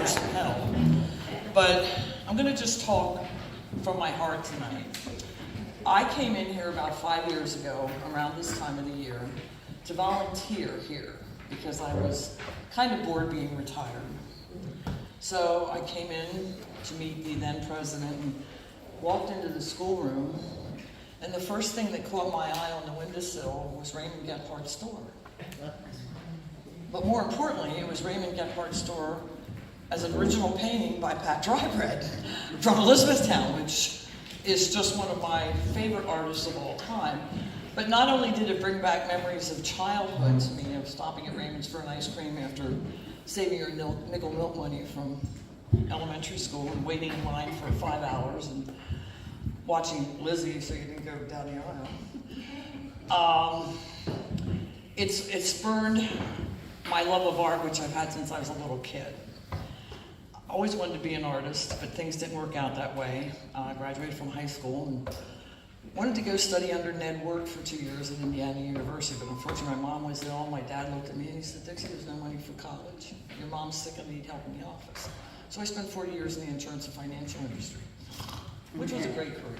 for some help. But I'm going to just talk from my heart tonight. I came in here about 5 years ago, around this time of the year, to volunteer here because I was kind of bored being retired. So I came in to meet the then president and walked into the schoolroom, and the first thing that caught my eye on the windowsill was Raymond Gephardt's store. But more importantly, it was Raymond Gephardt's store as an original painting by Pat Drybread from Elizabethtown, which is just one of my favorite artists of all time. But not only did it bring back memories of childhood to me, of stopping at Raymond's for an ice cream after saving your nickel milk money from elementary school and waiting in line for 5 hours and watching Lizzie so you didn't go down the aisle. It spurned my love of art, which I've had since I was a little kid. I always wanted to be an artist, but things didn't work out that way. I graduated from high school and wanted to go study under Ned Wirt for 2 years at Indiana University, but unfortunately my mom was ill. My dad looked at me and he said, "Dixie, there's no money for college. Your mom's sick and need help in the office." So I spent 40 years in the insurance and financial industry, which was a great career.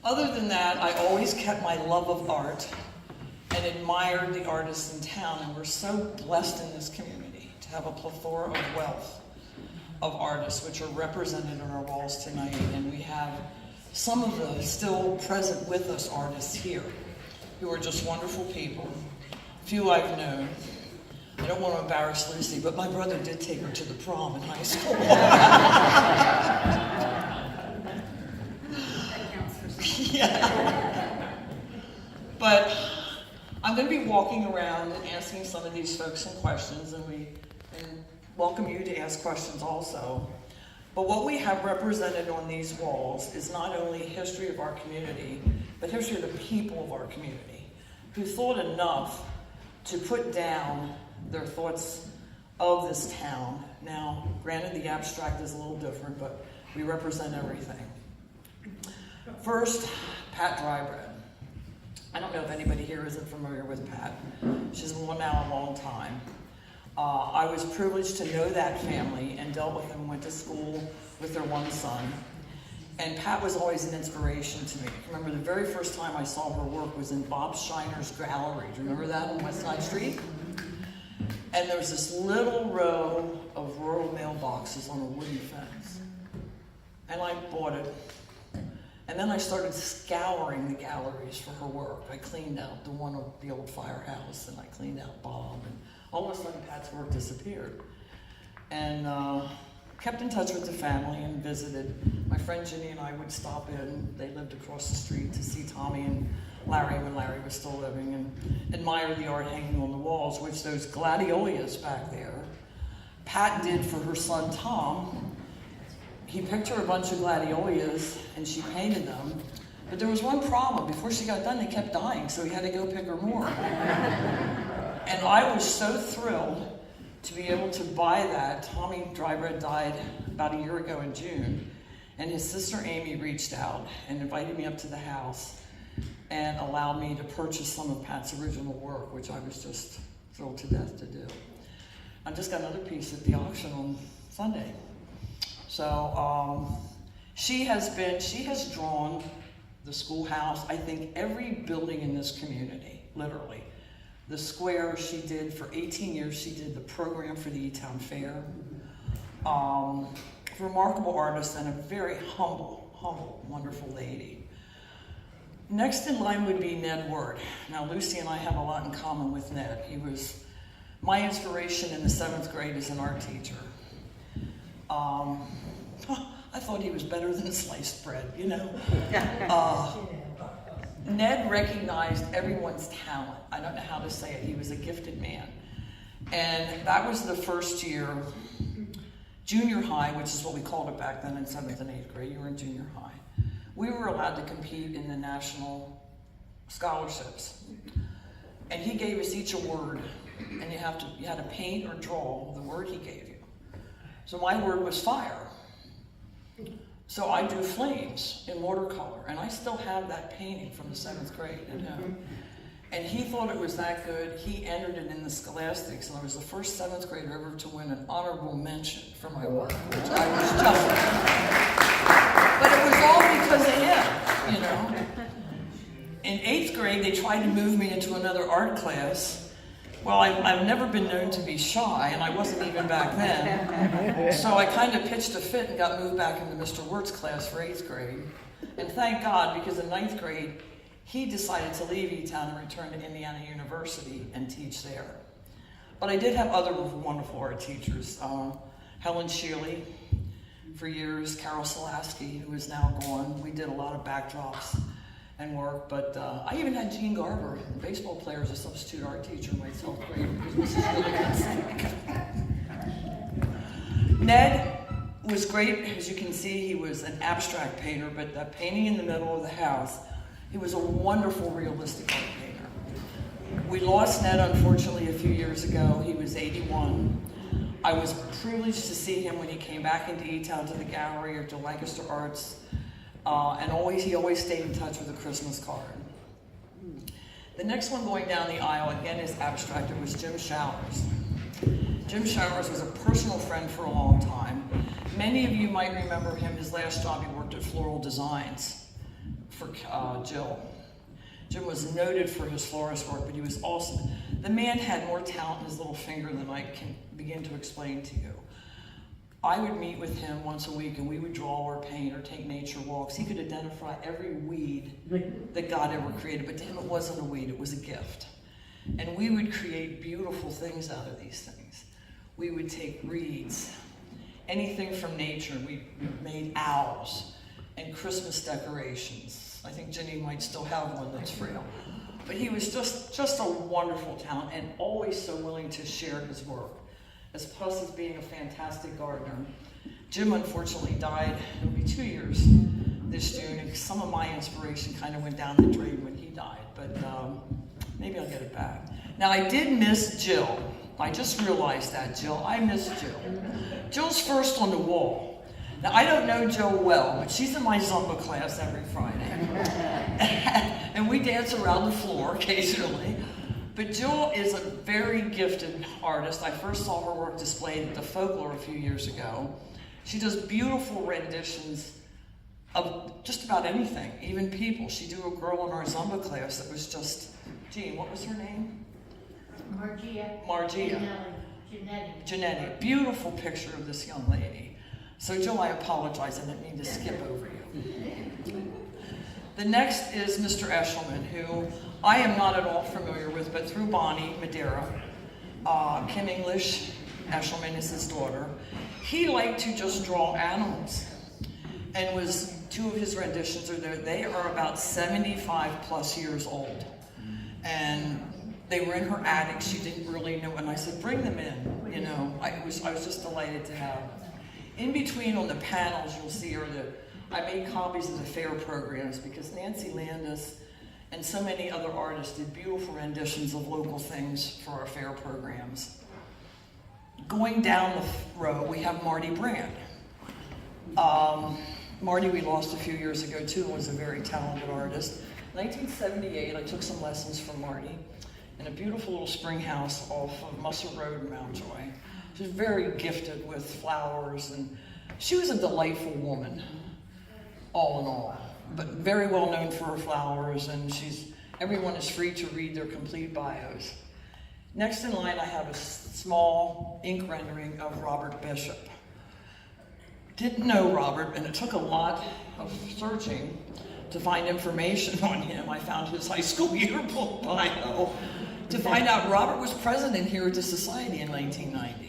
Other than that, I always kept my love of art and admired the artists in town, and we're so blessed in this community to have a plethora of wealth of artists which are represented on our walls tonight, and we have some of the still present with us artists here who are just wonderful people. Few I've known. I don't want to embarrass Lucy, but my brother did take her to the prom in high school. Yeah. But I'm going to be walking around and asking some of these folks some questions, and welcome you to ask questions also. But what we have represented on these walls is not only history of our community, but history of the people of our community, who thought enough to put down their thoughts of this town. Now, granted, the abstract is a little different, but we represent everything. First, Pat Drybread. I don't know if anybody here isn't familiar with Pat. She's been now a long time. I was privileged to know that family and dealt with them, went to school with their one son. And Pat was always an inspiration to me. I remember the very first time I saw her work was in Bob Shiner's gallery. Do you remember that on West Side Street? And there was this little row of rural mailboxes on a wooden fence. And I bought it. And then I started scouring the galleries for her work. I cleaned out the one of the old firehouse, and I cleaned out Bob, and all of a sudden Pat's work disappeared. And kept in touch with the family and visited. My friend Ginny and I would stop in. They lived across the street, to see Tommy and Larry when Larry was still living, and admire the art hanging on the walls, which those gladiolus back there, Pat did for her son Tom. He picked her a bunch of gladiolus and she painted them. But there was one problem. Before she got done, they kept dying, so he had to go pick her more. And I was so thrilled to be able to buy that. Tommy Drybread died about a year ago in June, and his sister Amy reached out and invited me up to the house and allowed me to purchase some of Pat's original work, which I was just thrilled to death to do. I just got another piece at the auction on Sunday. So she has drawn the schoolhouse, I think every building in this community, literally. The square she did for 18 years, she did the program for the E-Town Fair. Remarkable artist and a very humble, wonderful lady. Next in line would be Ned Wirt. Now Lucy and I have a lot in common with Ned. He was my inspiration in the 7th grade as an art teacher. I thought he was better than sliced bread, you know. Ned recognized everyone's talent. I don't know how to say it. He was a gifted man. And that was the first year, junior high, which is what we called it back then in 7th and 8th grade. You were in junior high. We were allowed to compete in the national scholarships. And he gave us each a word. And you had to paint or draw the word he gave you. So my word was fire. So I drew flames in watercolor, and I still have that painting from the 7th grade at home. And he thought it was that good, he entered it in the Scholastics, and I was the first 7th grader ever to win an honorable mention for my work, which I was just, but it was all because of him, you know. In 8th grade, they tried to move me into another art class. Well, I've never been known to be shy, and I wasn't even back then. So I kind of pitched a fit and got moved back into Mr. Wirt's class for 8th grade. And thank God, because in 9th grade, he decided to leave E-Town and return to Indiana University and teach there. But I did have other wonderful art teachers. Helen Shealy for years, Carol Solaski, who is now gone. We did a lot of backdrops and work, but I even had Gene Garber, the baseball player, as a substitute art teacher in my 12th grade because Mrs. really got sick. Ned was great. As you can see, he was an abstract painter, but that painting in the middle of the house, he was a wonderful realistic art painter. We lost Ned, unfortunately, a few years ago. He was 81. I was privileged to see him when he came back into E-Town to the gallery or to Lancaster Arts, and he always stayed in touch with a Christmas card. The next one going down the aisle, again, is abstract. It was Jim Showers. Jim Showers was a personal friend for a long time. Many of you might remember him. His last job, he worked at Floral Designs for Jill. Jim was noted for his florist work, but he was also, the man had more talent in his little finger than I can begin to explain to you. I would meet with him once a week and we would draw or paint or take nature walks. He could identify every weed that God ever created, but to him it wasn't a weed, it was a gift. And we would create beautiful things out of these things. We would take reeds, anything from nature. We made owls and Christmas decorations. I think Jenny might still have one that's frail. But he was just a wonderful talent and always so willing to share his work, as plus as being a fantastic gardener. Jim unfortunately died, it'll be 2 years this June, and some of my inspiration kind of went down the drain when he died, but maybe I'll get it back. Now I did miss Jill. I just realized that, Jill. I miss Jill. Jill's first on the wall. Now, I don't know Jill well, but she's in my Zumba class every Friday. And we dance around the floor occasionally. But Jill is a very gifted artist. I first saw her work displayed at the Folklore a few years ago. She does beautiful renditions of just about anything, even people. She drew a girl in our Zumba class that was just, Jean, what was her name? Margia. Janetti. Beautiful picture of this young lady. So Jill, I apologize, I didn't mean to skip over you. The next is Mr. Eshelman, who I am not at all familiar with, but through Bonnie Madeira, Kim English, Eshelman is his daughter, he liked to just draw animals. And was, 2 of his renditions are there. They are about 75 plus years old. And they were in her attic, she didn't really know, and I said, bring them in, you know. I was just delighted to have them. In between on the panels, you'll see I made copies of the fair programs because Nancy Landis and so many other artists did beautiful renditions of local things for our fair programs. Going down the row, we have Marty Brand. Marty we lost a few years ago too, and was a very talented artist. 1978, I took some lessons from Marty in a beautiful little spring house off of Muscle Road in Mountjoy. She was very gifted with flowers, and she was a delightful woman, all in all, but very well known for her flowers, and everyone is free to read their complete bios. Next in line, I have a small ink rendering of Robert Bishop. Didn't know Robert, and it took a lot of searching to find information on him. I found his high school yearbook bio to find out Robert was president here at the Society in 1990.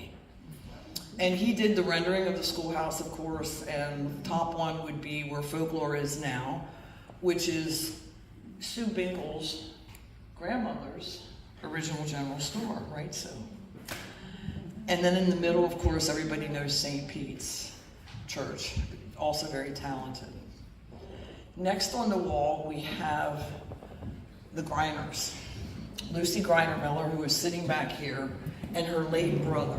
And he did the rendering of the schoolhouse, of course, and the top one would be where Folklore is now, which is Sue Binkle's grandmother's original general store, right, Sue? And then in the middle, of course, everybody knows St. Pete's Church, also very talented. Next on the wall, we have the Greiners. Lucy Greiner Miller, who is sitting back here, and her late brother.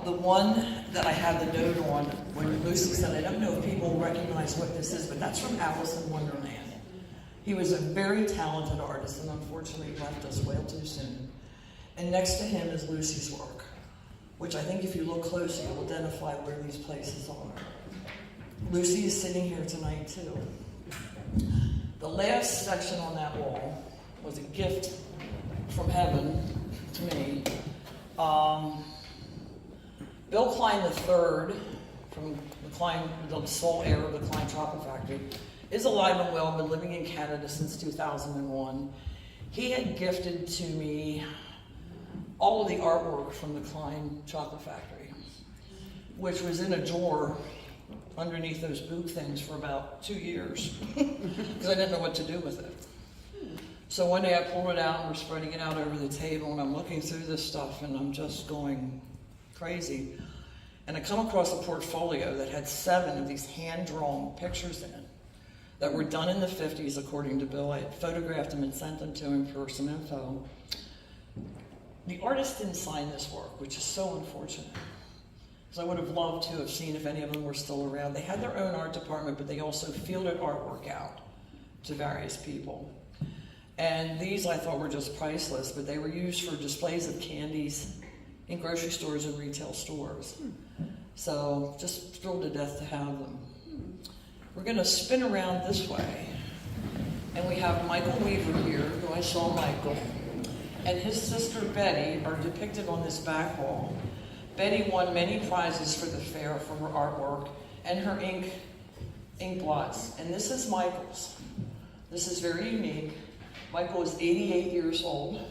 The one that I have the note on, when Lucy said, I don't know if people recognize what this is, but that's from Alice in Wonderland. He was a very talented artist and unfortunately left us way too soon. And next to him is Lucy's work, which I think if you look closely, you'll identify where these places are. Lucy is sitting here tonight too. The last section on that wall was a gift from heaven to me. Bill Klein III, from the Klein, the sole heir of the Klein Chocolate Factory, is alive and well, been living in Canada since 2001. He had gifted to me all of the artwork from the Klein Chocolate Factory, which was in a drawer underneath those boot things for about 2 years, because I didn't know what to do with it. So one day I pulled it out and we're spreading it out over the table, and I'm looking through this stuff and I'm just going crazy. And I come across a portfolio that had 7 of these hand-drawn pictures in it that were done in the 50s, according to Bill. I had photographed them and sent them to him for some info. The artist didn't sign this work, which is so unfortunate. So I would have loved to have seen if any of them were still around. They had their own art department, but they also fielded artwork out to various people. And these I thought were just priceless, but they were used for displays of candies in grocery stores and retail stores. So just thrilled to death to have them. We're gonna spin around this way. And we have Michael Weaver here, who I saw Michael, and his sister Betty are depicted on this back wall. Betty won many prizes for the fair for her artwork and her ink blots. And this is Michael's. This is very unique. Michael is 88 years old,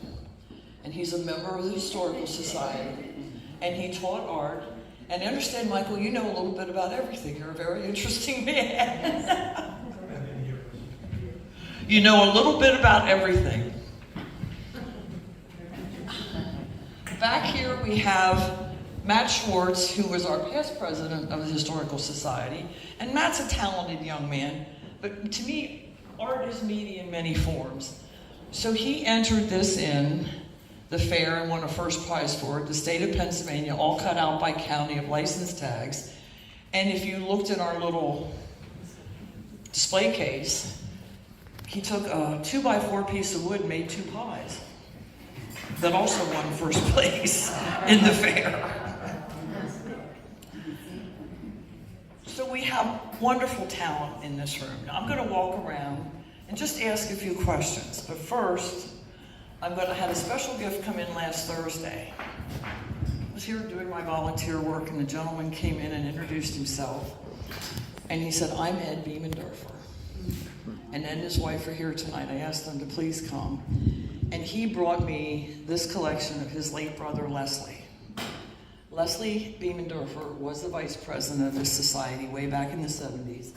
and he's a member of the Historical Society, and he taught art. And understand, Michael, you know a little bit about everything. You're a very interesting man. You know a little bit about everything. Back here we have Matt Schwartz, who was our past president of the Historical Society. And Matt's a talented young man, but to me, art is media in many forms. So he entered this in the fair and won a first prize for it, the state of Pennsylvania, all cut out by county of license tags. And if you looked at our little display case, he took a 2x4 piece of wood and made 2 pies that also won first place in the fair. So we have wonderful talent in this room. Now I'm going to walk around and just ask a few questions. But first, I had a special gift come in last Thursday. I was here doing my volunteer work, and the gentleman came in and introduced himself. And he said, "I'm Ed Biemendorfer." And Ed and his wife are here tonight. I asked them to please come. And he brought me this collection of his late brother, Leslie. Leslie Biemendorfer was the vice president of this society way back in the 70s.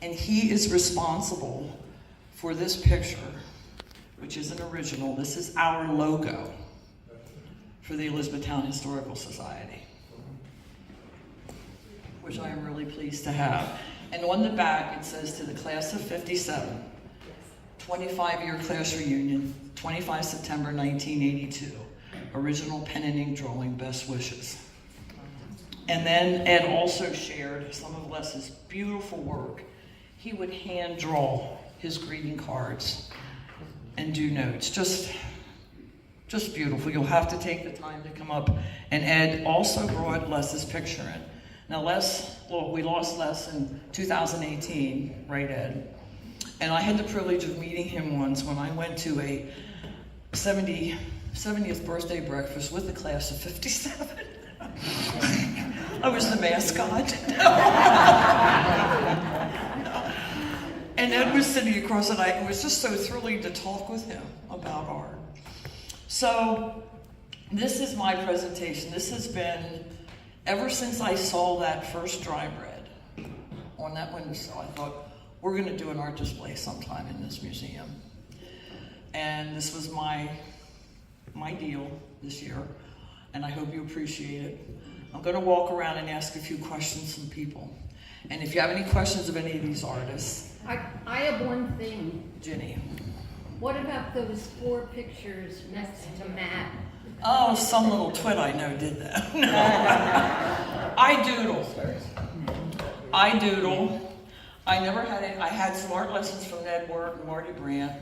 And he is responsible for this picture, which is an original. This is our logo for the Elizabethtown Historical Society, which I am really pleased to have. And on the back, it says, "To the class of 57, 25-year class reunion, 25 September 1982. Original pen and ink drawing, best wishes." And then Ed also shared some of Les's beautiful work. He would hand draw his greeting cards and do notes. Just beautiful. You'll have to take the time to come up. And Ed also brought Les's picture in. Now we lost Les in 2018, right, Ed? And I had the privilege of meeting him once when I went to a 70th birthday breakfast with the class of 57. I was the mascot. And Ed was sitting across, and it was just so thrilling to talk with him about art. So this is my presentation. This has been, ever since I saw that first dry bread on that windowsill, I thought, we're going to do an art display sometime in this museum. And this was my deal this year, and I hope you appreciate it. I'm going to walk around and ask a few questions from people. And if you have any questions of any of these artists. I have one thing. Ginny. What about those 4 pictures next to Matt? Oh, some little twit I know did that. No. I doodle. I never had it. I had some art lessons from Ned Wirt and Marty Brandt.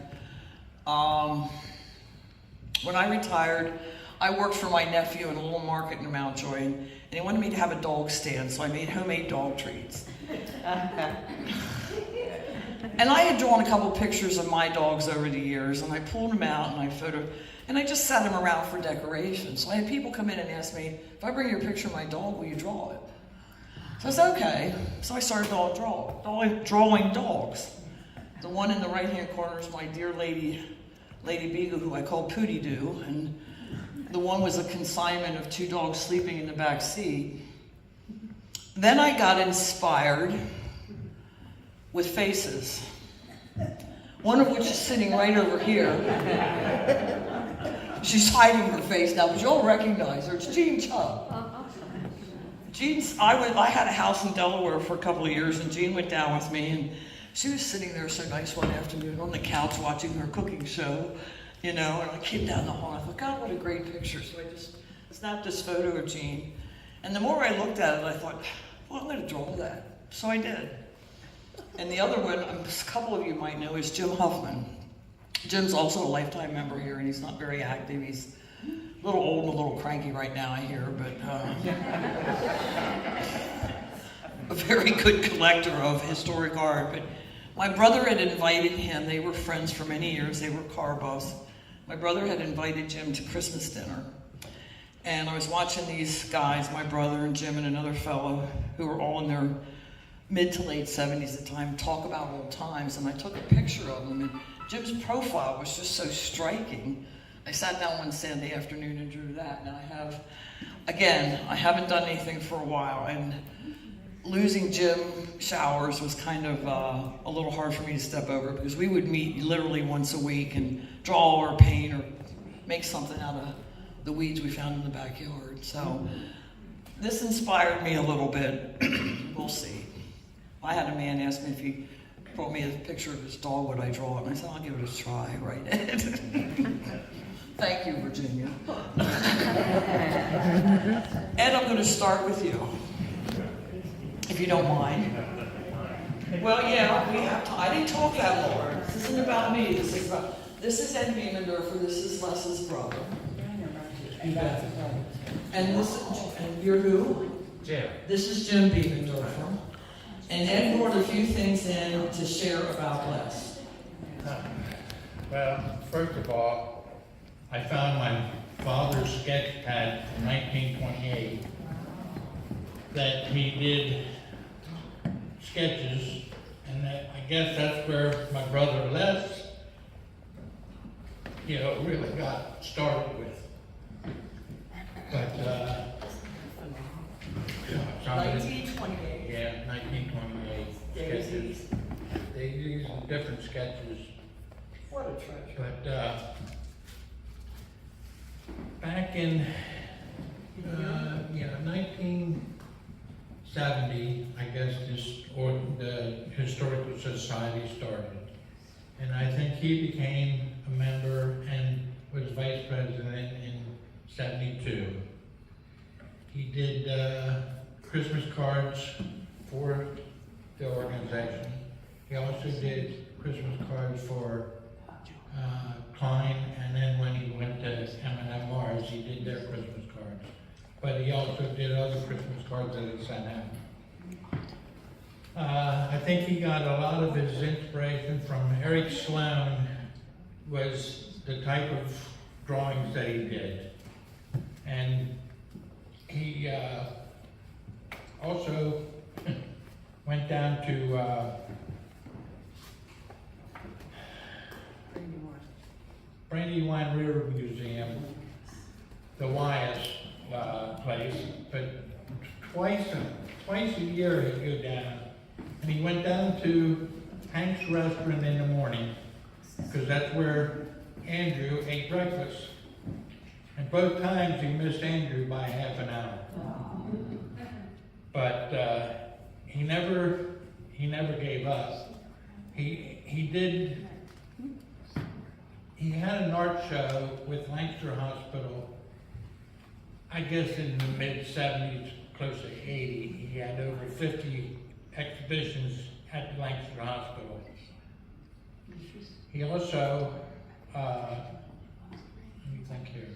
When I retired, I worked for my nephew in a little market in Mountjoy, and he wanted me to have a dog stand, so I made homemade dog treats. And I had drawn a couple pictures of my dogs over the years, and I pulled them out and and I just set them around for decoration. So I had people come in and ask me, if I bring you a picture of my dog, will you draw it? So I said, okay. So I started drawing dogs. The one in the right-hand corner is my dear Lady Beagle, who I call Pootie Doo, and the one was a consignment of 2 dogs sleeping in the back seat. Then I got inspired with faces, one of which is sitting right over here. She's hiding her face now, but you'll recognize her. It's Jean Chubb. I had a house in Delaware for a couple of years, and Jean went down with me, and she was sitting there so nice one afternoon on the couch watching her cooking show, and I came down the hall, and I thought, God, what a great picture. So I just snapped this photo of Jean, and the more I looked at it, I thought, well, I'm going to draw that. So I did. And the other one, a couple of you might know, is Jim Huffman. Jim's also a lifetime member here, and he's not very active. He's a little old and a little cranky right now, I hear, but a very good collector of historic art. But my brother had invited him. They were friends for many years. They were car buffs. My brother had invited Jim to Christmas dinner. And I was watching these guys, my brother and Jim and another fellow, who were all in their mid to late 70s at the time, talk about old times. And I took a picture of them, and Jim's profile was just so striking. I sat down one Sunday afternoon and drew that. And I haven't done anything for a while. And losing Jim Showers was kind of a little hard for me to step over, because we would meet literally once a week and draw or paint or make something out of the weeds we found in the backyard. So this inspired me a little bit. We'll see. I had a man ask me if he brought me a picture of his dog, would I draw it? And I said, I'll give it a try, right, Ed? Thank you, Virginia. Ed, I'm going to start with you, if you don't mind. Well, yeah, we have to. I didn't talk that long. This isn't about me. This is Ed Biemendorfer. This is Les's brother. And you're who? Jim. This is Jim Biemendorfer. And Ed brought a few things in to share about Les. Well, first of all, I found my father's sketch pad from 1928 that he did sketches, and I guess that's where my brother Les, really got started with. But, 1928. Yeah, 1928 sketches. They used different sketches. What a treasure. But back in 1970, I guess the Historical Society started. And I think he became a member and was vice president in 72. He did Christmas cards for the organization. He also did Christmas cards for Klein, and then when he went to M&M Mars, he did their Christmas cards. But he also did other Christmas cards that he sent out. I think he got a lot of his inspiration from Eric Sloan, was the type of drawings that he did. And he also went down to Brandywine River Museum, the Wyeth place, but twice a year he'd go down. And he went down to Hank's Restaurant in the morning, because that's where Andrew ate breakfast. And both times he missed Andrew by half an hour. But he never gave up. He had an art show with Lancaster Hospital, I guess in the mid-70s, close to 80. He had over 50 exhibitions at the Lancaster Hospital. He also, let me think here.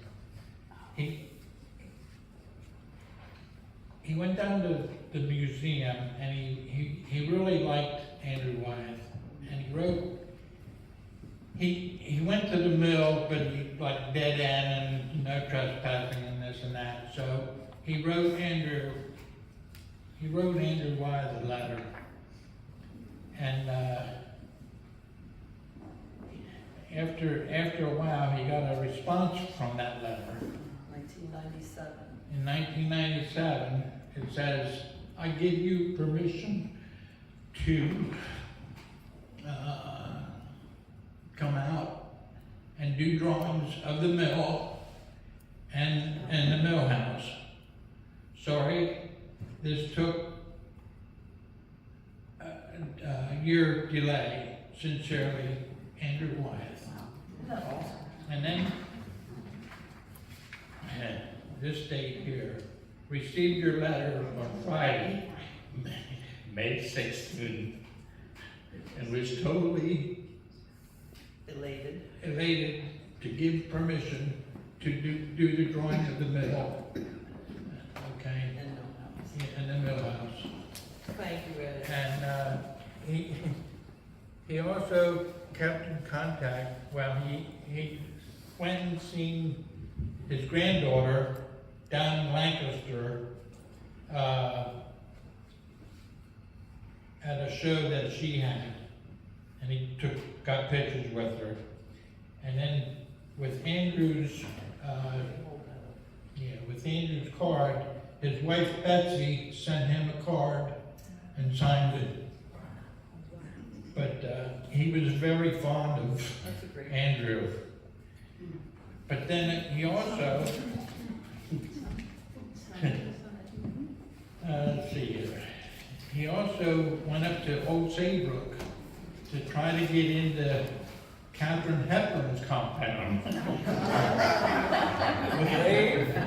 He went down to the museum and he really liked Andrew Wyeth. And he wrote, he went to the mill, but he like dead end and no trespassing and this and that. So he wrote Andrew Wyeth a letter. And after a while, he got a response from that letter. 1997. In 1997, it says, I give you permission to come out and do drawings of the mill and the mill house. Sorry, this took a year delay. Sincerely, Andrew Wyeth. Isn't that awesome? And then, this date here, received your letter on Friday, May 16th, and was totally elated to give permission to do the drawing of the mill. Okay? And no house. Yeah, and the mill house. Thank you, Ed. And he also kept in contact. Well, he went and seen his granddaughter down in Lancaster at a show that she had, and he got pictures with her. And then with Andrew's card, his wife Betsy sent him a card and signed it. But he was very fond of Andrew. But then he also, let's see here, he also went up to Old Saybrook to try to get into Katharine Hepburn's compound.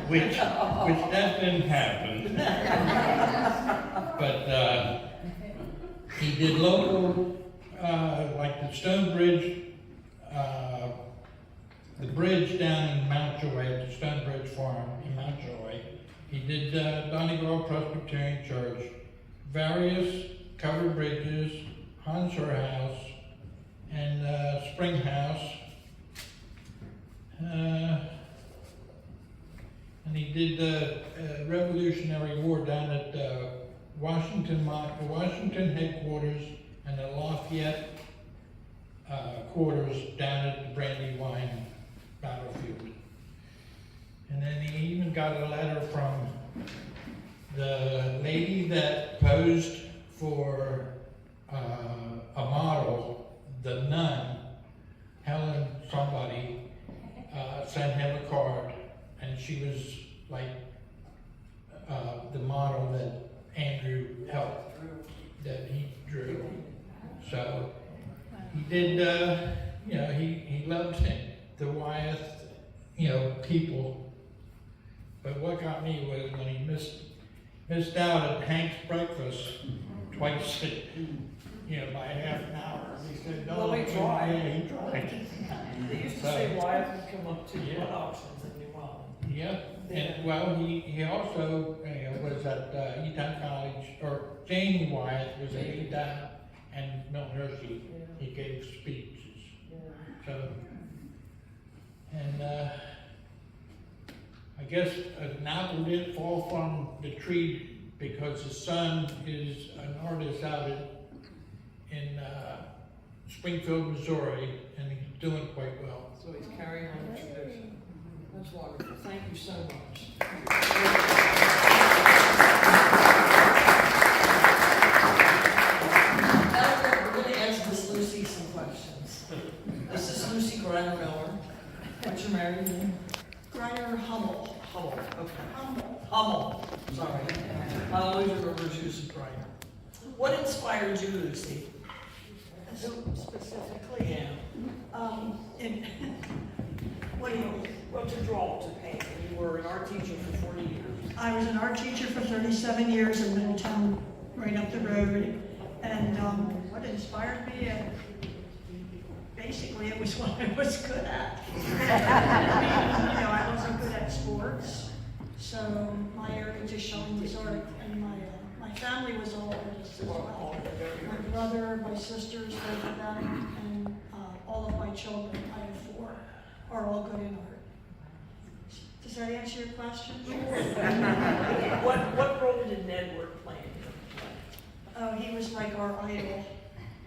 which that didn't happen. But he did local, like the Stone Bridge, the bridge down in Mountjoy, at the Stone Bridge Farm in Mountjoy. He did Donnybrook Presbyterian Church, various covered bridges, Honsor House, and Spring House. And he did the Revolutionary War down at Washington headquarters and the Lafayette quarters down at the Brandywine battlefield. And then he even got a letter from the lady that posed for a model, the nun, Helen somebody, sent him a card, and she was like the model that Andrew helped, that he drew. So he did, he loved the Wyeth, people. But what got me was when he missed out at Hank's breakfast twice, by half an hour. He said, no, Well, he tried. Yeah, he tried. They used to say Wyeth would come up to blood auctions in New Orleans. Yep, and well, he also was at Eton College, or Janie Wyeth was at Eton and Milton Hershey. He gave speeches. So, and I guess an apple didn't fall from the tree because his son is an artist out in Springfield, Missouri, and he's doing quite well. So he's carrying on the tradition. That's wonderful. Thank you so much. Now we're going to ask Miss Lucy some questions. This is Lucy Griner Miller. What's your married name? Griner Hummel. Hummel. Okay. Hummel. Hummel. Sorry. I always remember Susan Griner. What inspired you, Lucy? Specifically, Yeah. and Well, to draw, to paint. You were an art teacher for 40 years. I was an art teacher for 37 years in Middletown, right up the road. And what inspired me, basically, it was what I was good at. I wasn't good at sports, so my area to shine was art, and my family was all artists as well. My brother, my sisters, both of them, and all of my children, I have 4, are all good in art. Does that answer your question? What role did Ned work play in your life? Oh, he was like our idol,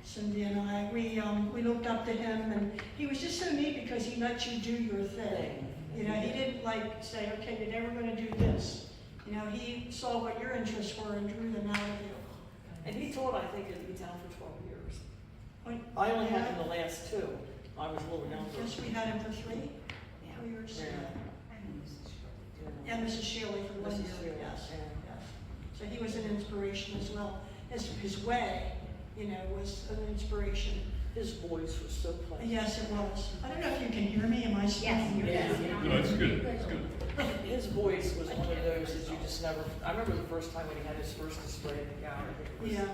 Cindy and I. We looked up to him, and he was just so neat because he let you do your thing. He didn't like say, okay, you're never going to do this. He saw what your interests were and drew them out of you. And he taught, I think, at Elizabethtown for 12 years. When- I only had him the last 2. I was a little younger. Yes, we had him for 3 years. And Mrs. Shealy for 1 Mrs. year, Shealy, yes. yeah. Yes. So he was an inspiration as well. His way, was an inspiration. His voice was so pleasant. Yes, it was. I don't know if you can hear me, am I speaking? Yes. No, it's good, it's good. His voice was one of those that you just never, I remember the first time when he had his first display in the gallery. I think it was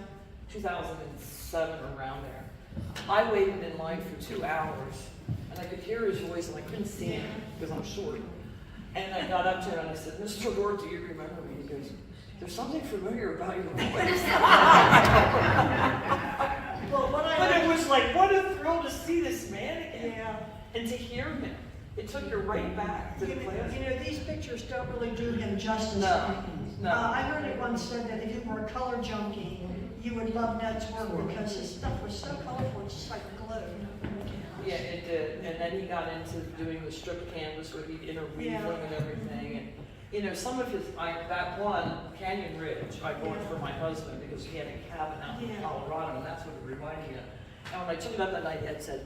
2007 or around there. I waited in line for 2 hours, and I could hear his voice, and I couldn't see him because I'm short. And I got up to him and I said, "Mr. Lord, do you remember me?" He goes, "There's something familiar about your voice." Well, But it was like, what a thrill to see this man again Yeah. and to hear him. It took you right back to the class. These pictures don't really do him justice. No, no. I heard it once said that if you were a color junkie, you would love Ned's work because his stuff was so colorful, it's just like glowed. Yeah, it did. And then he got into doing the strip canvas where he'd interweave Yeah. them and everything. And some of his, that one, Canyon Ridge, I bought for my husband because he had a cabin out in Yeah. Colorado, and that's what it reminded me of. And when I took it up that night, Ned said,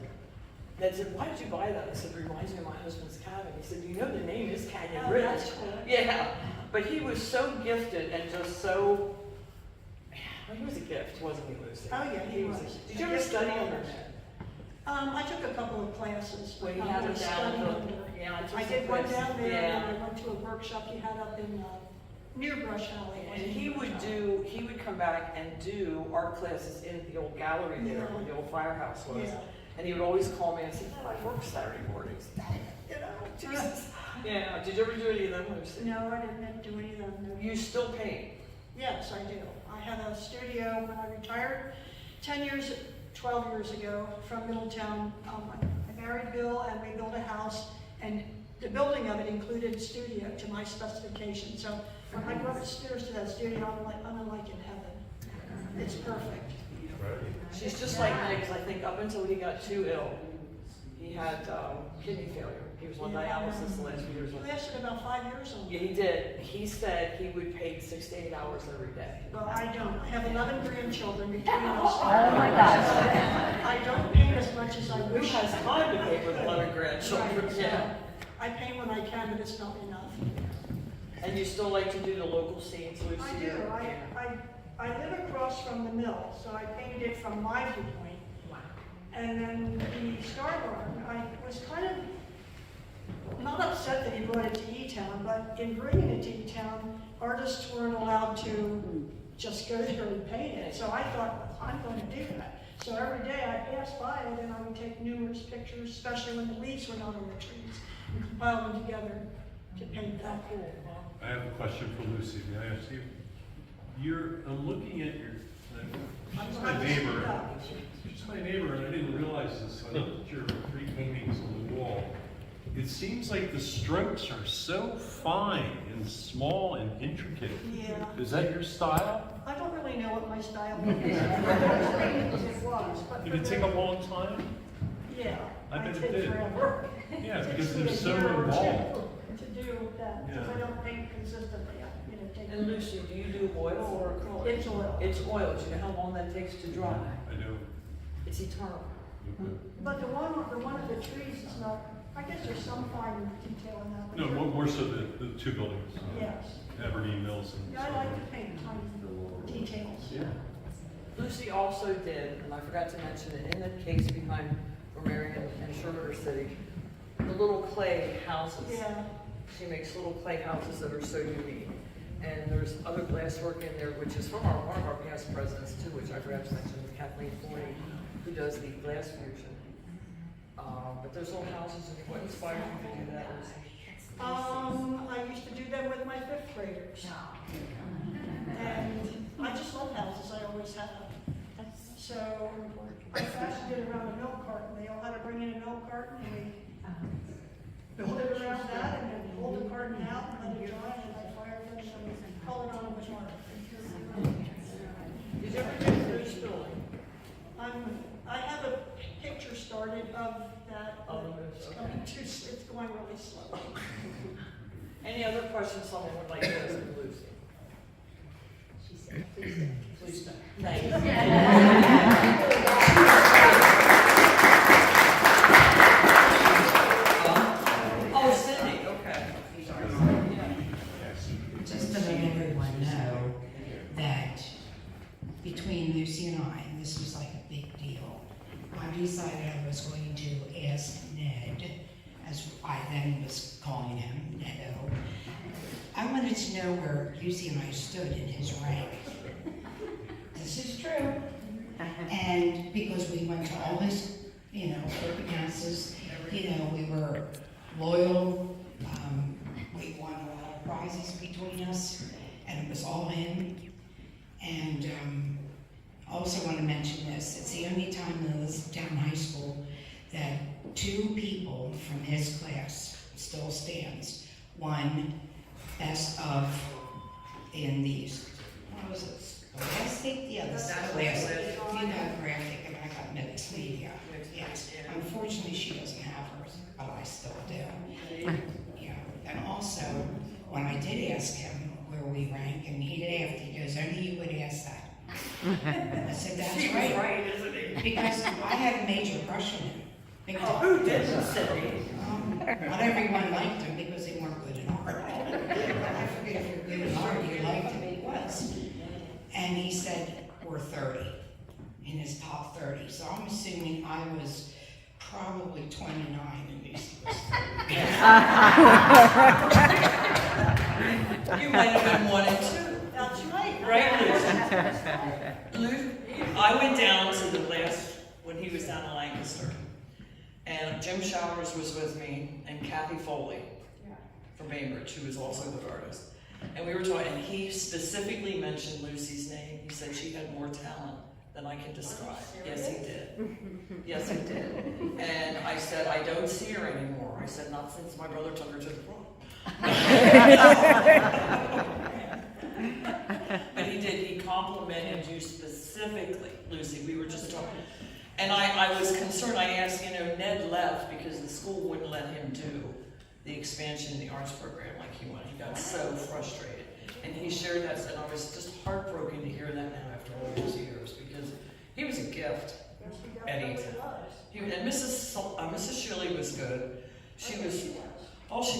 "Why did you buy that?" I said, "It reminds me of my husband's cabin." He said, "The name is Canyon Oh, Ridge." that's cool. Yeah, but he was so gifted and just so, he was a gift, wasn't he, Lucy? Oh, yeah, he was. Did you ever study under him? I took a couple of classes. Well, he but had I him was down studying the, under. yeah, I took I some did one classes. down there, Yeah. and I went to a workshop he had up in near Brush Alley. And he would come back and do art classes in the old gallery there, where the old firehouse was. Yeah. And he would always call me and say, "Oh, I work Saturday mornings." Jesus. Yeah, did you ever do any of them, Lucy? No, I didn't do any of them. No. You still paint? Yes, I do. I had a studio when I retired 12 years ago from Middletown. I married Bill and we built a house, and the building of it included a studio to my specification. So when I go upstairs to that studio, I'm like in heaven. It's perfect. She's just like Nick, I think up until he got too ill. He had kidney failure. He was on dialysis the last few years. He lasted about 5 years on Yeah, it. he did. He said he would paint 6 to 8 hours every day. But I don't. I have 11 grandchildren between us. Oh my gosh. I don't paint as much as I Who wish. has time to paint with 11 Right, grandchildren? so Yeah. I paint when I can, but it's not enough. And you still like to do the local scenes, Lucy? I do. I live across from the mill, so I painted it from my viewpoint. And then the Star Barn, I was kind of not upset that he brought it to E-Town, but in bringing it to E-Town, artists weren't allowed to just go there and paint it. So I thought, I'm going to do that. So every day I passed by it and I would take numerous pictures, especially when the leaves were not on the trees, and compile them together to paint that. Cool. I have a question for Lucy, may I ask you? I'm looking at your, she's my neighbor. She's my neighbor, and I didn't realize this. I looked at your 3 paintings on the wall. It seems like the strokes are so fine and small and intricate. Yeah. Is that your style? I don't really know what my style is. It was, but Did it take a long time? Yeah, I bet it take did. forever. Yeah, It because takes me they're a so year or involved. two to do that, because Yeah. I don't paint consistently. Take And Lucy, do you do oil or acrylic? It's oil. It's oil. Do you know how long that takes to dry? I do. It's eternal. But the one of the trees is not, I guess there's some fine detail in that. but No, more so the 2 buildings. Yes. Aberdeen Mills and. Yeah, I like to paint tiny details. Yeah. Lucy also did, and I forgot to mention it, in the case behind Marion and Sugar City, the little clay houses. Yeah. She makes little clay houses that are so unique. And there's other glass work in there, which is from one of our past presidents too, which I forgot to mention, Kathleen Forney, who does the glass fusion. But there's old houses, and what inspired you to do that? I used to do them with my fifth graders. And I just love houses, I always have. So I fashioned it around a milk carton. They all had to bring in a milk carton, and we built it around that, and then pulled the carton out and let it dry, and I fired them and colored on it with marker. Did you ever get finish building? I have a picture started of that, Of but it, it's okay. going really slow. Any other questions someone would like to ask of Lucy? Please do. Thank you. Oh, Cindy, okay. Just to let everyone know that between Lucy and I, and this was like a big deal, I decided I was going to ask Ned, as I then was calling him, Nedo. I wanted to know where Lucy and I stood in his rank. This is true. And because we went to all his, open houses, we were loyal, we won a lot of prizes between us, and it was all him. And also want to mention this, it's the only time in Elizabethtown High School that 2 people from his class still stands. One, best of in these, what was it, Scholastic? Yeah, the Scholastic. You got graphic and I got mixed media. Yes, unfortunately she doesn't have hers, but I still do. Yeah, and also, when I did ask him where we rank, and he laughed, he goes, only you would ask that. I said, that's right. Isn't he? Because I had a major crush on him. Big Oh, time. who didn't, Cindy? Not everyone liked him because they weren't good in art. I forget if you're good in art, you liked him, he was. And he said, we're 30, in his top 30. So I'm assuming I was probably 29 and Lucy was 30. You might have been 1 and 2. That's right. Right, Lucy? I went down to the last, when he was down in Lancaster, and Jim Showers was with me, and Kathy Foley from Bainbridge, who was also the artist. And we were talking, and he specifically mentioned Lucy's name. He said she had more talent than I can describe. Yes, he did. Yes, he did. And I said, I don't see her anymore. I said, not since my brother took her to the prom. But he did, he complimented you specifically, Lucy. We were just talking. And I was concerned, I asked, Ned left because the school wouldn't let him do the expansion in the arts program like he wanted. He got so frustrated. And he shared that, and I was just heartbroken to hear that now after all these years, because he was a gift at Eton. And Mrs. Shirley was good. She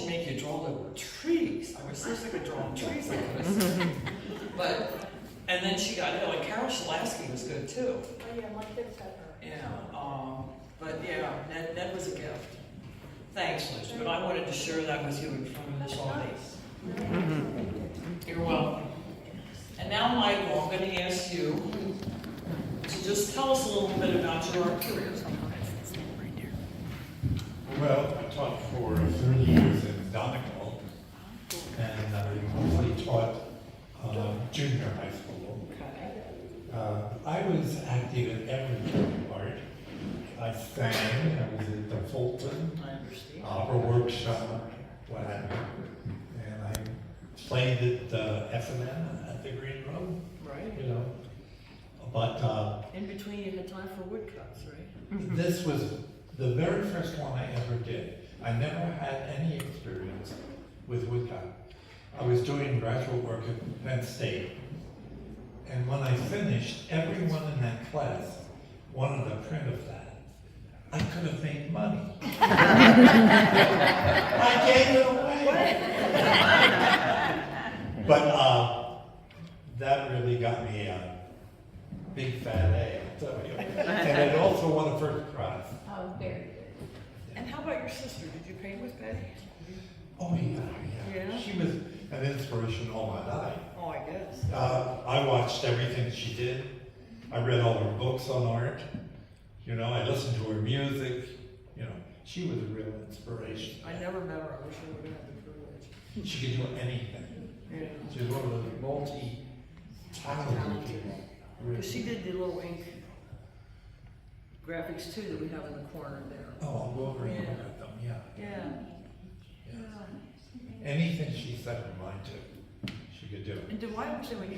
make you draw little trees. I was so sick of drawing trees, I couldn't. And then she got ill, and Carol Shalasky was good too. Oh, yeah, my kids had her. Ned was a gift. Thanks, Lucy, but I wanted to share that with you in front of this audience. You're welcome. And now, Michael, I'm going to ask you to just tell us a little bit about your art career. Well, I taught for 30 years in Donegal, and I mostly taught junior high school. I was active in every kind of art. I sang, I was at the Fulton Opera Workshop, what have you. And I played at F&M at the Green Room, Right. But In between, you had time for woodcuts, right? this was the very first one I ever did. I never had any experience with woodcut. I was doing graduate work at Penn State. And when I finished, everyone in that class wanted a print of that. I could have made money. I gave it away. But that really got me a big fat A, I'll tell you. And I also won a first prize. Oh, very good. And how about your sister? Did you paint with Betty? Oh yeah. Yeah? an inspiration all my life. Oh, I guess. I watched everything she did. I read all her books on art. You know, I listened to her music. You know, she was a real inspiration. I never met her, I wish I would have had the privilege. She could do anything. Yeah. She's one of those multi-talented people. Because she did the little ink graphics too that we have in the corner there. Oh, I'll go over and look Yeah. at them, yeah. Yeah. Anything she set her mind to, she could do. And do I understand when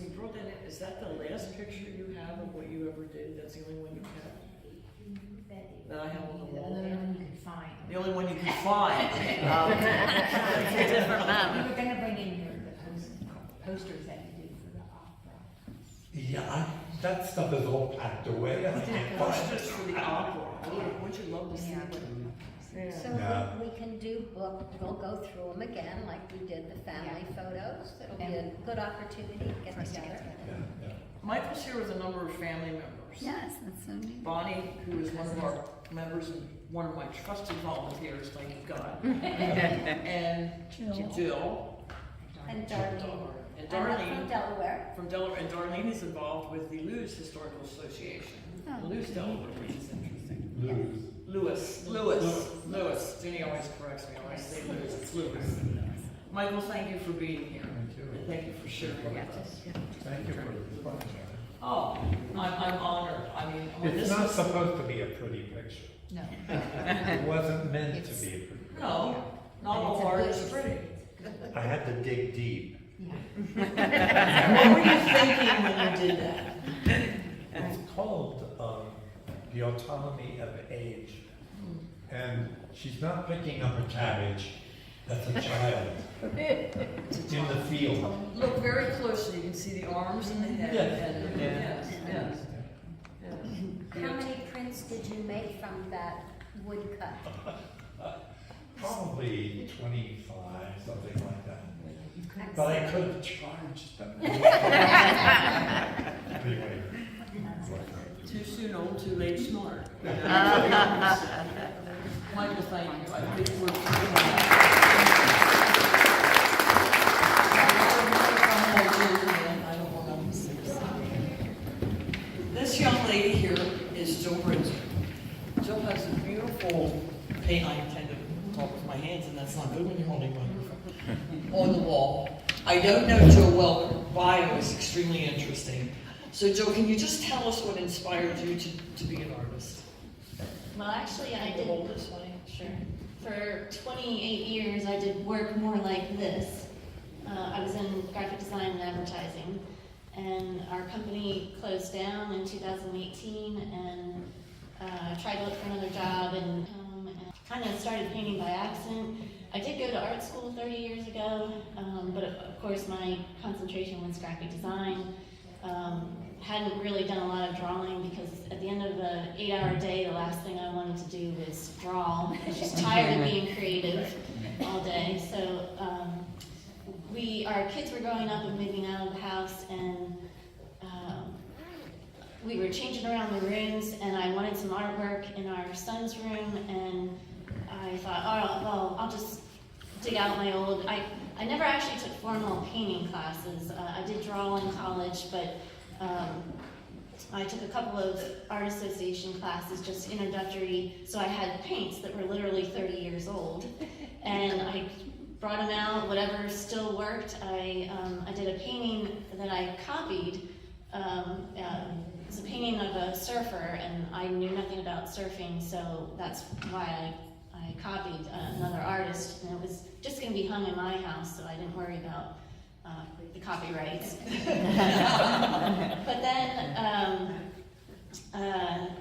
you brought that in, is that the last picture you have of what you ever did? That's the only one you kept? That I have on the wall The there? one you could find. The only one you can find. We were gonna bring in the posters that you did for the opera. Yeah, that stuff is all packed away. I can't find Posters it. for the opera. Wouldn't you love to see Yeah. them? Yeah. So Yeah. we can do we'll go through them again like we did the family photos. It'll be a good opportunity to get together. Yeah, yeah. Michael's here with a number of family members. Yes, that's so neat. Bonnie, who is one of our members and one of my trusted volunteers, thank God. And Jill. And Darlene. And I'm Darlene. from Delaware. From Delaware, and Darlene is involved with the Lewis Historical Association. Oh. Lewis, Delaware, which is interesting. Lose. Lewis. Jenny always corrects me, I always say Lewis, it's Lewis. Michael, thank you for being here. Thank you. And thank you for sharing with us. Thank you for the response. Oh, I'm honored. I mean, when It's this not was, supposed to be a pretty picture. No. It wasn't meant to be a pretty picture. no, not all art is pretty. I had to dig deep. What were you thinking when you did that? It's called The Autonomy of Age. And she's not picking up a cabbage. That's a child in the field. Look very closely, you can see the arms and the head. Yes. And, yes. How many prints did you make from that woodcut? Probably 25, something like that. But I could have charged them. Anyway. Too soon old, too late smart. Michael, thank you. I think we're. This young lady here is Jill Brinzer. Jill has a beautiful paint. I tend to talk with my hands, and that's not good when you're holding a microphone. On the wall. I don't know Jill well. Her bio is extremely interesting. So, Jill, can you just tell us what inspired you to be an artist? Well, actually, I did. Hold this way. Sure. For 28 years, I did work more like this. I was in graphic design and advertising, and our company closed down in 2018, and tried to look for another job, and kind of started painting by accident. I did go to art school 30 years ago, but of course my concentration was graphic design. Hadn't really done a lot of drawing because at the end of the 8-hour day, the last thing I wanted to do was draw. I was just tired of being creative all day. So our kids were growing up and moving out of the house, and we were changing around the rooms, and I wanted some artwork in our son's room, and I thought, oh, well, I'll just dig out my old, I never actually took formal painting classes. I did draw in college, but I took a couple of art association classes, just introductory, so I had paints that were literally 30 years old, and I brought them out, whatever still worked. I did a painting that I copied. It was a painting of a surfer, and I knew nothing about surfing, so that's why I copied another artist, and it was just going to be hung in my house, so I didn't worry about the copyrights. But then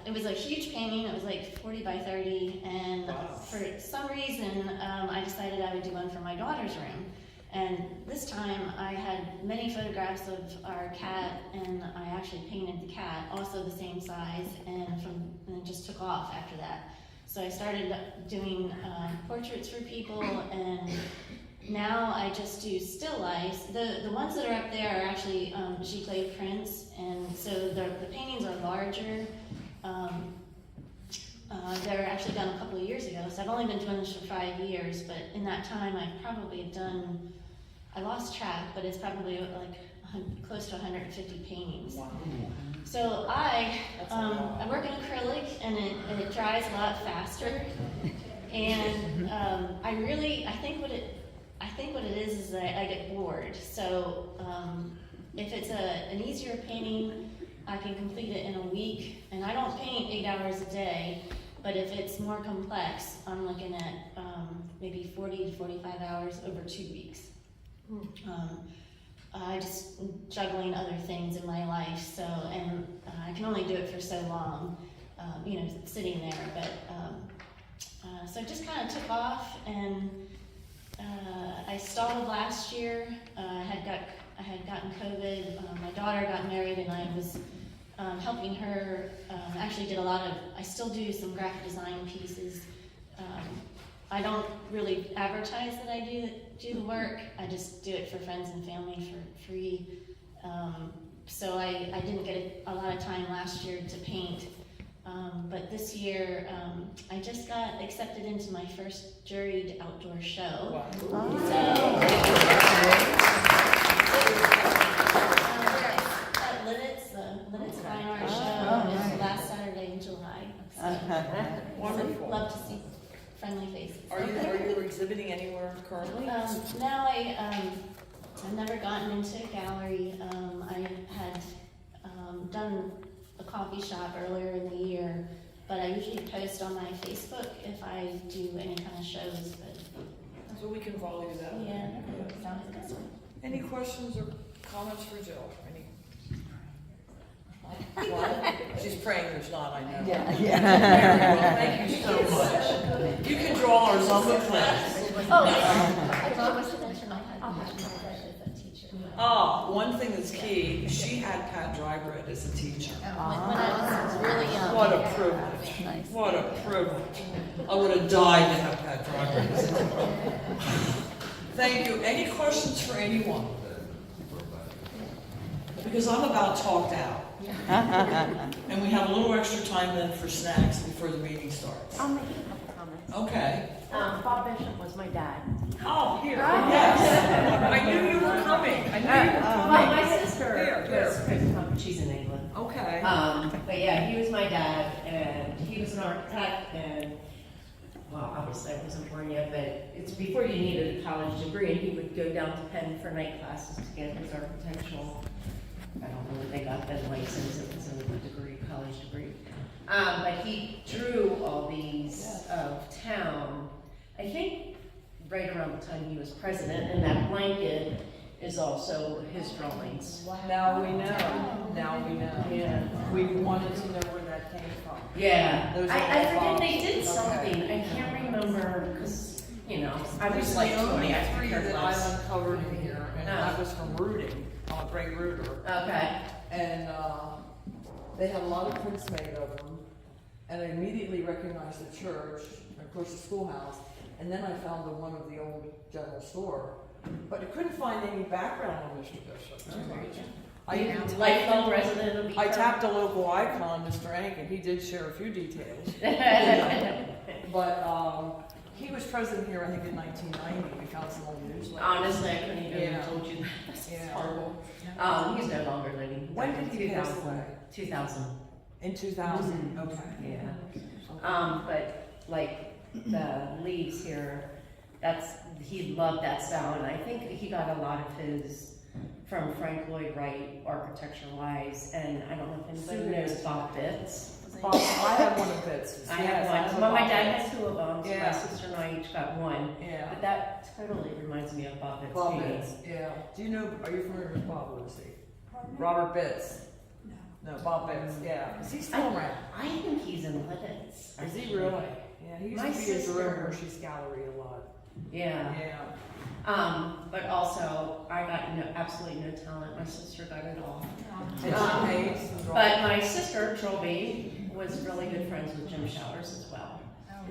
it was a huge painting. It was like 40 by 30, and for some reason I decided I would do one for my daughter's room. And this time I had many photographs of our cat, and I actually painted the cat, also the same size, and it just took off after that. So I started doing portraits for people, and now I just do still lifes. The ones that are up there are actually giclée prints, and so the paintings are larger. They're actually done a couple of years ago, so I've only been doing this for 5 years, but in that time I've probably done I lost track, but it's probably like close to 150 paintings. So I work in acrylic, and it dries a lot faster. And I think what it is that I get bored. So if it's an easier painting, I can complete it in a week. And I don't paint 8 hours a day, but if it's more complex, I'm looking at maybe 40 to 45 hours over 2 weeks. I just juggling other things in my life, so, and I can only do it for so long, sitting there, but, so it just kind of took off, and I stalled last year. I had gotten COVID. My daughter got married, and I was helping her. Actually did I still do some graphic design pieces. I don't really advertise that I do the work. I just do it for friends and family for free. So I didn't get a lot of time last year to paint. But this year, I just got accepted into my first juried outdoor show. Wow. At Linnet's Fine Art Show is last Saturday in July. So, Wonderful. love to see friendly faces. Are you exhibiting anywhere currently? Now I've never gotten into a gallery. I had done a coffee shop earlier in the year, but I usually post on my Facebook if I do any kind of shows. But So we can follow you that way. yeah, sounds good. Any questions or comments for Jill? What? She's praying there's not, I know. Yeah. Thank you so much. You can draw our Zumba class. I promised to mention I had as a teacher. One thing that's key, she had Pat Drybread as a teacher. When I was really young. What a privilege. Nice. What a privilege. I would have died to have Pat Drybread as a teacher. Thank you. Any questions for anyone? Because I'm about talked out. And we have a little extra time then for snacks before the meeting starts. I'll make a couple comments. Okay. Bob Bishop was my dad. Oh, here, yes. I knew you were coming. I knew you were coming. Well, my sister Here. was Chris, she's in England. Okay. But yeah, he was my dad, and he was an architect, and well, obviously I wasn't born yet, but it's before you needed a college degree, and he would go down to Penn for night classes to get his architectural, I don't know when they got that license, it was a degree, college degree. But he drew all these of town, I think right around the time he was president, and that blanket is also his drawings. Now we know. Now we know. Yeah. We wanted to know where that came from. Yeah, Those are I all forget Bob's. they did Okay. something, I can't remember, because, I was It's like the only 20, I three could care that less. I've uncovered in here, and that was from Rooting, Ray Rooter. Okay, And they had a lot of prints made of them, and I immediately recognized the church, and of course the schoolhouse, and then I found the one of the old general store, but I couldn't find any background on Mr. Bishop. lifelong resident of I Beacon. tapped a local icon, Mr. Hank, and he did share a few details. But he was president here, I think, in 1990. We found some old newsletters. Honestly, I couldn't even Yeah. have told you that. It's Yeah. horrible. He's no longer living. When did he pass away? 2000. In 2000. Okay. Yeah. But like the leaves here, he loved that style, and I think he got a lot of his from Frank Lloyd Wright, architecture-wise, and I don't know if anybody knows Bob Bitts. I have one of Bitts. I have one. Well, my dad had two of them, so Yeah. my sister and I each got one. Yeah. But that totally reminds me of Bob Bitts. Bob painting. Bitts, yeah. Do you know, are you familiar with Bob, Lucy? Robert Bitts? No, Bob Bitts, yeah. Is he still around? I think he's in Lidditz. Is he really? Yeah, he used My to be his sister- room where she's gallery a lot. Yeah. Yeah. But also, I got absolutely no talent. My sister got it all. And she paints and draws. But my sister, Trilby, was really good friends with Jim Showers as well.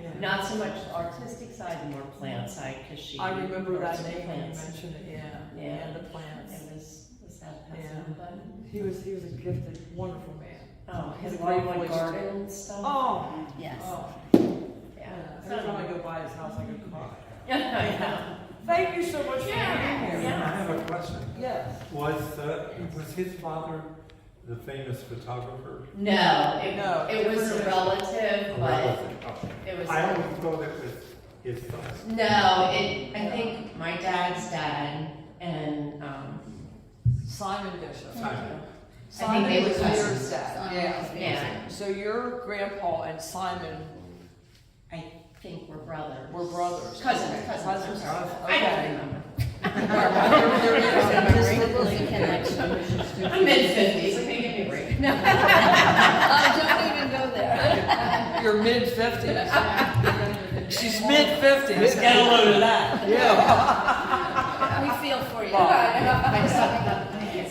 Yeah. Not so much the artistic side, more plant side, because she. I remember that works with name when you plants. mentioned it, yeah. Yeah. And the plants. It was sad Yeah. passing, but, He was a gifted, wonderful man. oh, his Had a great Longwood voice, garden too. and stuff. Oh, Yes. oh, Yeah. yeah. Every time I go by his house, I go cry. Yeah. Thank you so much for being here. Yeah. I have a question. Yes. Was his father the famous photographer? No, No, it was a different- relative, A but relative? Okay. it was. I always thought it was his son. No, I think my dad's dad and, Simon Bishop. Simon. Simon they were was cousins. Lear's dad. Simon Yeah. was yeah, So your grandpa and Simon I think we're brothers. were brothers. Cousins, Okay. I'm sorry. Okay. I don't remember. There's a connection. I'm mid-50s, okay, give me a break. No. Don't even go there. You're mid-50s. She's mid-50s. Get a load of that. Yeah. We feel for you.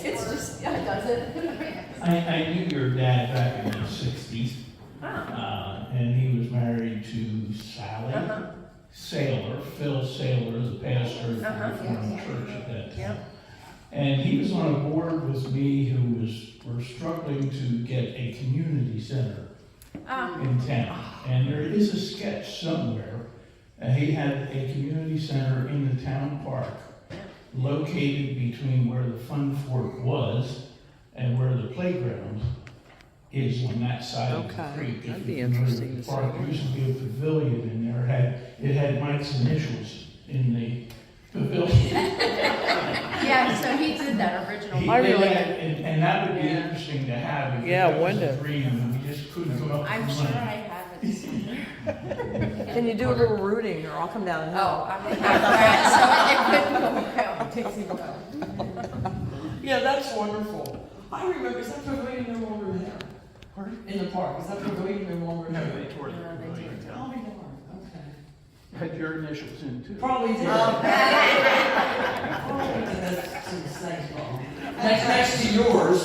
It's just, yeah, it does it. I knew your dad back in the 60s, and he was married to Sally Saylor, Phil Saylor, the pastor from the church at that time. Yep. And he was on a board with me who were struggling to get a community center in town. And there is a sketch somewhere. He had a community center in the town park, located between where the Fun Fort was and where the playground is on that side of the Okay, creek. If that'd be you're familiar with interesting the to park, see. there used to be a pavilion in there. It had Mike's initials in the pavilion. Yeah, so he did that original. I really- And that would be Yeah. interesting to have. because Yeah, that was a window. dream, and we just couldn't come up with I'm the sure money. I have it somewhere. Can you do a little rooting or I'll come down and help? Oh, I'm so it couldn't go around. Yeah, that's wonderful. I remember, is that pavilion no longer there? In the park, is that pavilion no longer there? No, they tore the pavilion down. Oh, my God, okay. Had your initials in too. Probably did. Next to yours.